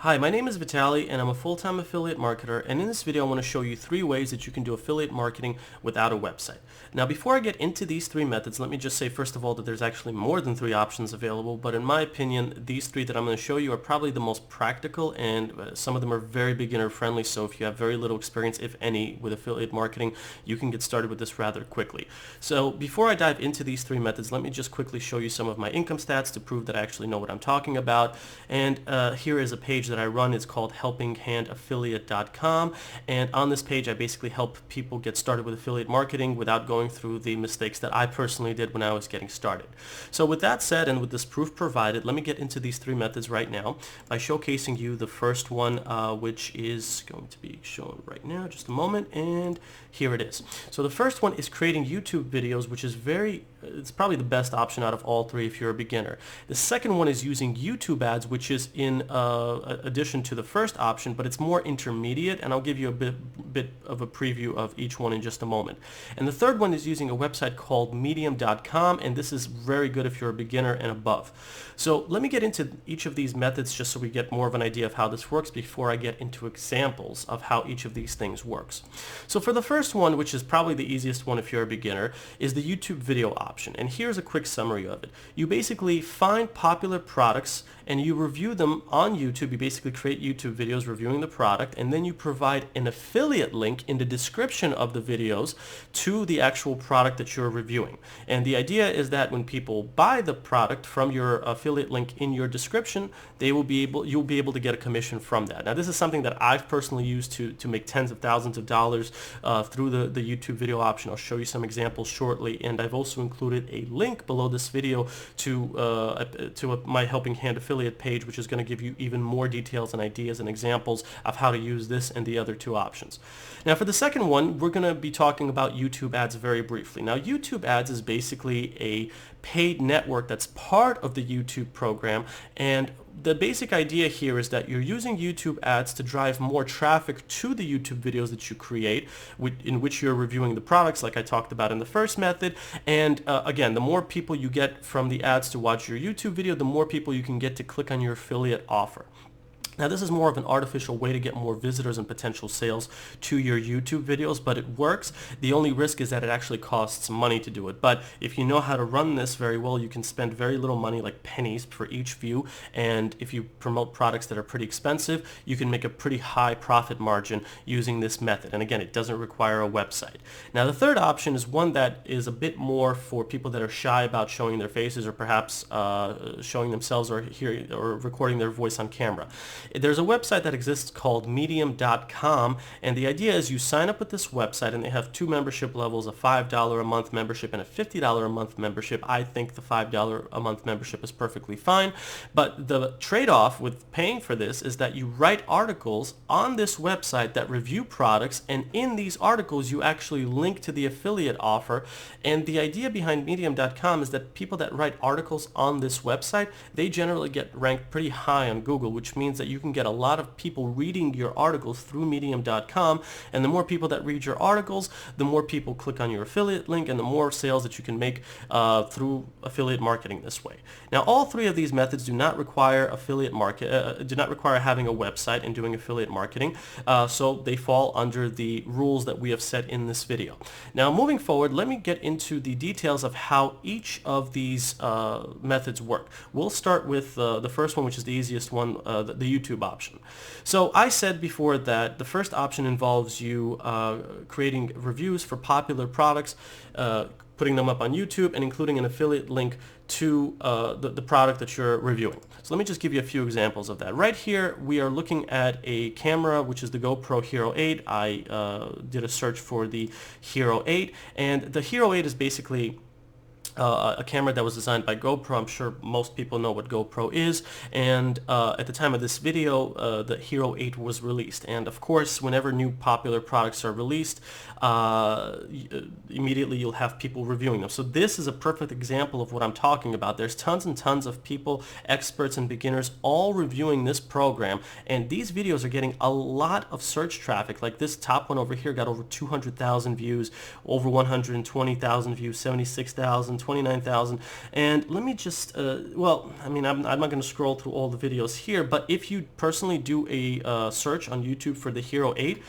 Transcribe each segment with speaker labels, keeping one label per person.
Speaker 1: Hi, my name is Vitaly and I'm a full-time affiliate marketer, and in this video I want to show you 3 ways that you can do affiliate marketing without a website. Now before I get into these 3 methods, let me just say first of all that there's actually more than 3 options available, but in my opinion these 3 that I'm going to show you are probably the most practical, and some of them are very beginner friendly, so if you have very little experience, if any, with affiliate marketing, you can get started with this rather quickly. So before I dive into these 3 methods, let me just quickly show you some of my income stats to prove that I actually know what I'm talking about. And here is a page that I run. It's called helpinghandaffiliate.com, and on this page I basically help people get started with affiliate marketing without going through the mistakes that I personally did when I was getting started. So with that said, and with this proof provided, let me get into these 3 methods right now by showcasing you the first one, which is going to be shown right now, just a moment, and here it is. So the first one is creating YouTube videos, which is it's probably the best option out of all 3 if you're a beginner. The second one is using YouTube ads, which is in addition to the first option, but it's more intermediate, and I'll give you a bit of a preview of each one in just a moment. And the third one is using a website called medium.com, and this is very good if you're a beginner and above. So let me get into each of these methods just so we get more of an idea of how this works before I get into examples of how each of these things works. So for the first one, which is probably the easiest one if you're a beginner, is the YouTube video option. And here's a quick summary of it. You basically find popular products and you review them on YouTube. You basically create YouTube videos reviewing the product, and then you provide an affiliate link in the description of the videos to the actual product that you're reviewing. And the idea is that when people buy the product from your affiliate link in your description, you'll be able to get a commission from that. Now this is something that I've personally used to make tens of thousands of dollars through the YouTube video option. I'll show you some examples shortly, and I've also included a link below this video to my Helping Hand affiliate page, which is going to give you even more details and ideas and examples of how to use this and the other 2 options. Now for the second one, we're going to be talking about YouTube ads very briefly. Now YouTube ads is basically a paid network that's part of the YouTube program, and the basic idea here is that you're using YouTube ads to drive more traffic to the YouTube videos that you create, in which you're reviewing the products like I talked about in the first method. And again, the more people you get from the ads to watch your YouTube video, the more people you can get to click on your affiliate offer. Now this is more of an artificial way to get more visitors and potential sales to your YouTube videos, but it works. The only risk is that it actually costs money to do it. But if you know how to run this very well, you can spend very little money, like pennies for each view, and if you promote products that are pretty expensive, you can make a pretty high profit margin using this method. And again, it doesn't require a website. Now the third option is one that is a bit more for people that are shy about showing their faces, or perhaps showing themselves or recording their voice on camera. There's a website that exists called medium.com, and the idea is you sign up with this website, and they have 2 membership levels, a $5 a month membership and a $50 a month membership. I think the $5 a month membership is perfectly fine, but the trade-off with paying for this is that you write articles on this website that review products, and in these articles you actually link to the affiliate offer. And the idea behind medium.com is that people that write articles on this website, they generally get ranked pretty high on Google, which means that you can get a lot of people reading your articles through medium.com, and the more people that read your articles, the more people click on your affiliate link, and the more sales that you can make through affiliate marketing this way. Now all 3 of these methods do not require having a website and doing affiliate marketing, so they fall under the rules that we have set in this video. Now moving forward, let me get into the details of how each of these methods work. We'll start with the first one, which is the easiest one, the YouTube option. So I said before that the first option involves you creating reviews for popular products, putting them up on YouTube, and including an affiliate link to the product that you're reviewing. So let me just give you a few examples of that. Right here we are looking at a camera, which is the GoPro Hero 8. I did a search for the Hero 8, and the Hero 8 is basically a camera that was designed by GoPro. I'm sure most people know what GoPro is, and at the time of this video the Hero 8 was released, and of course whenever new popular products are released, immediately you'll have people reviewing them. So this is a perfect example of what I'm talking about. There's tons and tons of people, experts and beginners, all reviewing this program, and these videos are getting a lot of search traffic. Like this top one over here got over 200,000 views, over 120,000 views, 76,000, 29,000. And let me just, well, I mean, I'm not going to scroll through all the videos here, but if you personally do a search on YouTube for the Hero 8,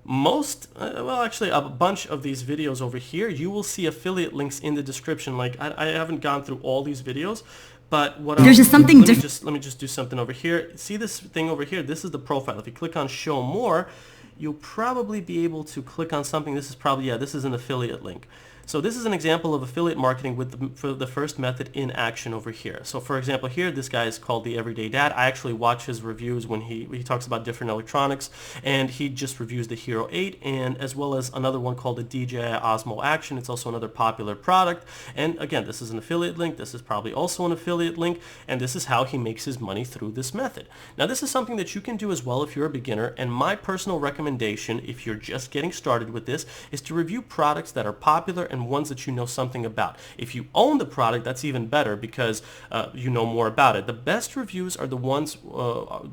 Speaker 1: most, well, actually a bunch of these videos over here, you will see affiliate links in the description. Like, I haven't gone through all these videos, but what
Speaker 2: there's just something different.
Speaker 1: Let me just do something over here. See this thing over here? This is the profile. If you click on show more, you'll probably be able to click on something. This is probably, yeah, this is an affiliate link. So this is an example of affiliate marketing with for the first method in action over here. So for example here, this guy is called the Everyday Dad. I actually watch his reviews when he talks about different electronics, and he just reviews the Hero 8, and as well as another one called the DJI Osmo Action. It's also another popular product. And again, this is an affiliate link. This is probably also an affiliate link, and this is how he makes his money through this method. Now this is something that you can do as well if you're a beginner, and my personal recommendation if you're just getting started with this is to review products that are popular and ones that you know something about. If you own the product, that's even better because you know more about it. The best reviews are the ones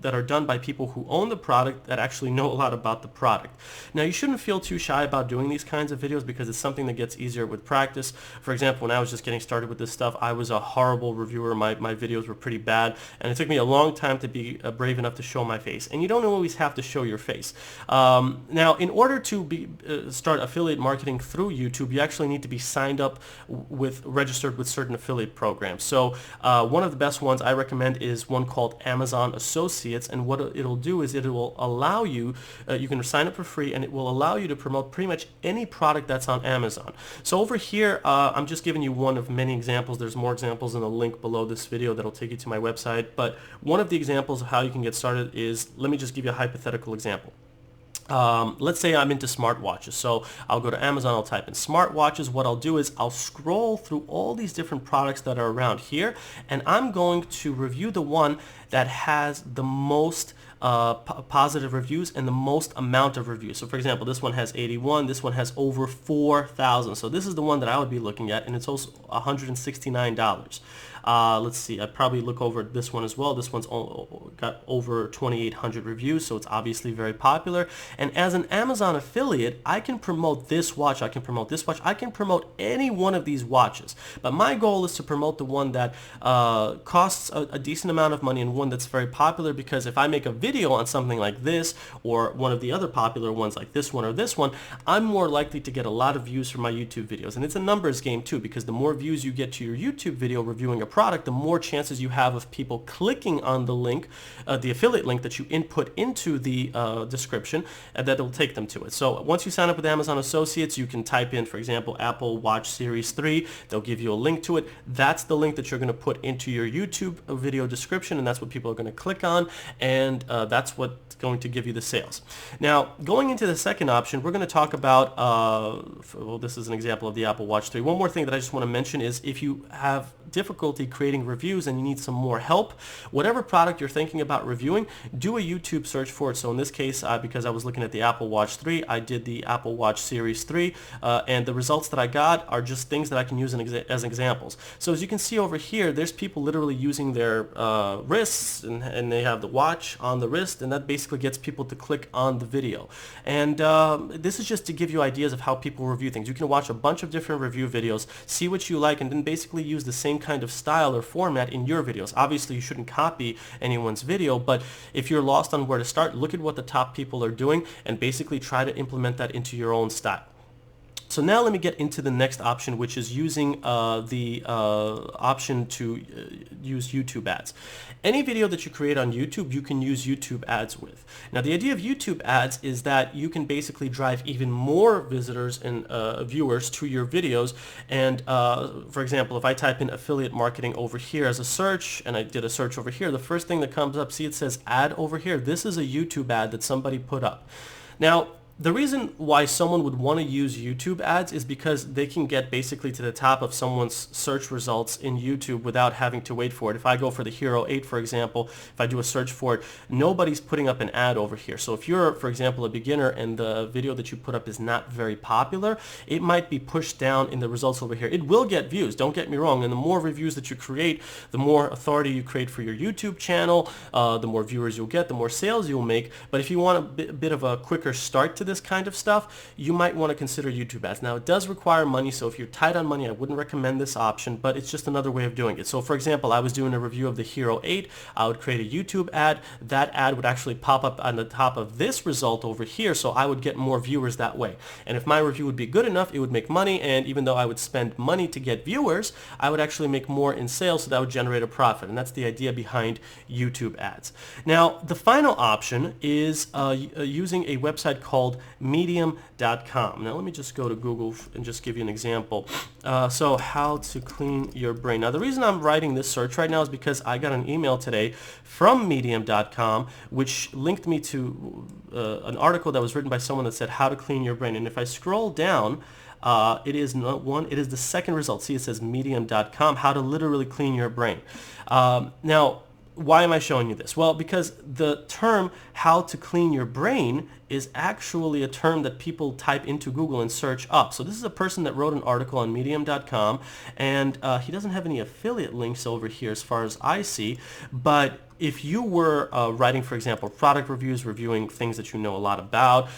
Speaker 1: that are done by people who own the product that actually know a lot about the product. Now you shouldn't feel too shy about doing these kinds of videos because it's something that gets easier with practice. For example, when I was just getting started with this stuff, I was a horrible reviewer. My videos were pretty bad, and it took me a long time to be brave enough to show my face. And you don't always have to show your face. Now, in order to start affiliate marketing through YouTube, you actually need to be signed up registered with certain affiliate programs. So one of the best ones I recommend is one called Amazon Associates, and what it'll do is it will allow you, you can sign up for free, and it will allow you to promote pretty much any product that's on Amazon. So over here, I'm just giving you one of many examples. There's more examples in the link below this video that'll take you to my website, but one of the examples of how you can get started is, let me just give you a hypothetical example. Let's say I'm into smartwatches, so I'll go to Amazon, I'll type in smartwatches. What I'll do is I'll scroll through all these different products that are around here, and I'm going to review the one that has the most positive reviews and the most amount of reviews. So for example, this one has 81, this one has over 4,000. So this is the one that I would be looking at, and it's also $169. Let's see, I'd probably look over this one as well. This one's got over 2,800 reviews, so it's obviously very popular. And as an Amazon affiliate, I can promote this watch, I can promote this watch, I can promote any one of these watches. But my goal is to promote the one that costs a decent amount of money and one that's very popular, because if I make a video on something like this or one of the other popular ones like this one or this one, I'm more likely to get a lot of views from my YouTube videos. And it's a numbers game too, because the more views you get to your YouTube video reviewing a product, the more chances you have of people clicking on the link, the affiliate link that you input into the description, and that will take them to it. So once you sign up with Amazon Associates, you can type in, for example, Apple Watch Series 3. They'll give you a link to it. That's the link that you're going to put into your YouTube video description, and that's what people are going to click on, and that's what's going to give you the sales. Now, going into the second option, we're going to talk about, well, this is an example of the Apple Watch 3. One more thing that I just want to mention is if you have difficulty creating reviews and you need some more help, whatever product you're thinking about reviewing, do a YouTube search for it. So in this case, because I was looking at the Apple Watch 3, I did the Apple Watch Series 3, and the results that I got are just things that I can use as examples. So as you can see over here, there's people literally using their wrists, and they have the watch on the wrist, and that basically gets people to click on the video. And this is just to give you ideas of how people review things. You can watch a bunch of different review videos, see what you like, and then basically use the same kind of style or format in your videos. Obviously, you shouldn't copy anyone's video, but if you're lost on where to start, look at what the top people are doing and basically try to implement that into your own style. So now let me get into the next option, which is using the option to use YouTube ads. Any video that you create on YouTube, you can use YouTube ads with. Now the idea of YouTube ads is that you can basically drive even more visitors and viewers to your videos. And for example, if I type in affiliate marketing over here as a search, and I did a search over here, the first thing that comes up, see it says ad over here. This is a YouTube ad that somebody put up. Now, the reason why someone would want to use YouTube ads is because they can get basically to the top of someone's search results in YouTube without having to wait for it. If I go for the Hero 8, for example, if I do a search for it, nobody's putting up an ad over here. So if you're, for example, a beginner and the video that you put up is not very popular, it might be pushed down in the results over here. It will get views, don't get me wrong, and the more reviews that you create, the more authority you create for your YouTube channel, the more viewers you'll get, the more sales you'll make. But if you want a bit of a quicker start to this, this kind of stuff, you might want to consider YouTube ads. Now, it does require money, so if you're tight on money, I wouldn't recommend this option, but it's just another way of doing it. So for example, I was doing a review of the Hero 8. I would create a YouTube ad. That ad would actually pop up on the top of this result over here, so I would get more viewers that way. And if my review would be good enough, it would make money, and even though I would spend money to get viewers, I would actually make more in sales, so that would generate a profit. And that's the idea behind YouTube ads. Now, the final option is using a website called Medium.com. Now, let me just go to Google and just give you an example. So, how to clean your brain. Now, the reason I'm writing this search right now is because I got an email today from Medium.com, which linked me to an article that was written by someone that said how to clean your brain. And if I scroll down, it is not one, it is the second result. See, it says Medium.com, how to literally clean your brain. Now, why am I showing you this? Well, because the term how to clean your brain is actually a term that people type into Google and search up. So this is a person that wrote an article on Medium.com, and he doesn't have any affiliate links over here as far as I see, but if you were writing, for example, product reviews, reviewing things that you know a lot about,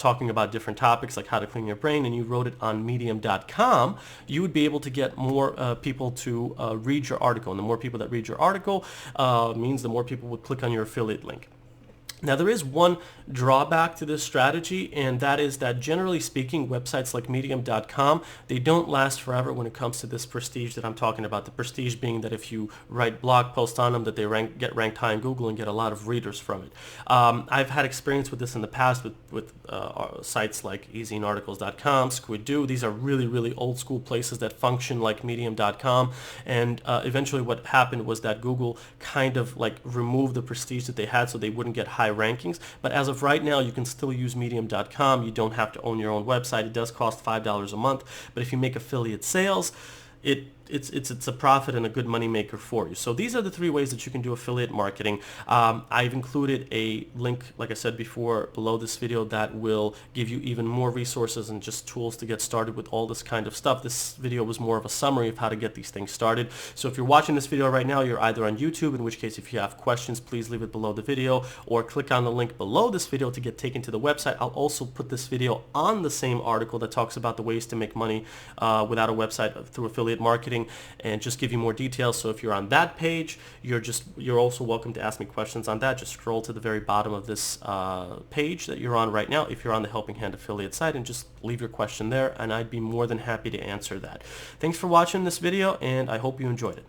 Speaker 1: talking about different topics like how to clean your brain, and you wrote it on Medium.com, you would be able to get more people to read your article. And the more people that read your article means the more people would click on your affiliate link. Now, there is one drawback to this strategy, and that is that generally speaking, websites like Medium.com, they don't last forever when it comes to this prestige that I'm talking about. The prestige being that if you write blog posts on them, that they get ranked high in Google and get a lot of readers from it. I've had experience with this in the past with sites like EasyInArticles.com, SquidDo. These are really, really old school places that function like Medium.com, and eventually what happened was that Google kind of like removed the prestige that they had so they wouldn't get high rankings. But as of right now, you can still use Medium.com. You don't have to own your own website. It does cost $5 a month, but if you make affiliate sales, it's a profit and a good money maker for you. So these are the three ways that you can do affiliate marketing. I've included a link, like I said before, below this video that will give you even more resources and just tools to get started with all this kind of stuff. This video was more of a summary of how to get these things started. So if you're watching this video right now, you're either on YouTube, in which case if you have questions, please leave it below the video, or click on the link below this video to get taken to the website. I'll also put this video on the same article that talks about the ways to make money without a website through affiliate marketing, and just give you more details. So if you're on that page, you're also welcome to ask me questions on that. Just scroll to the very bottom of this page that you're on right now if you're on the Helping Hand affiliate site, and just leave your question there, and I'd be more than happy to answer that. Thanks for watching this video, and I hope you enjoyed it.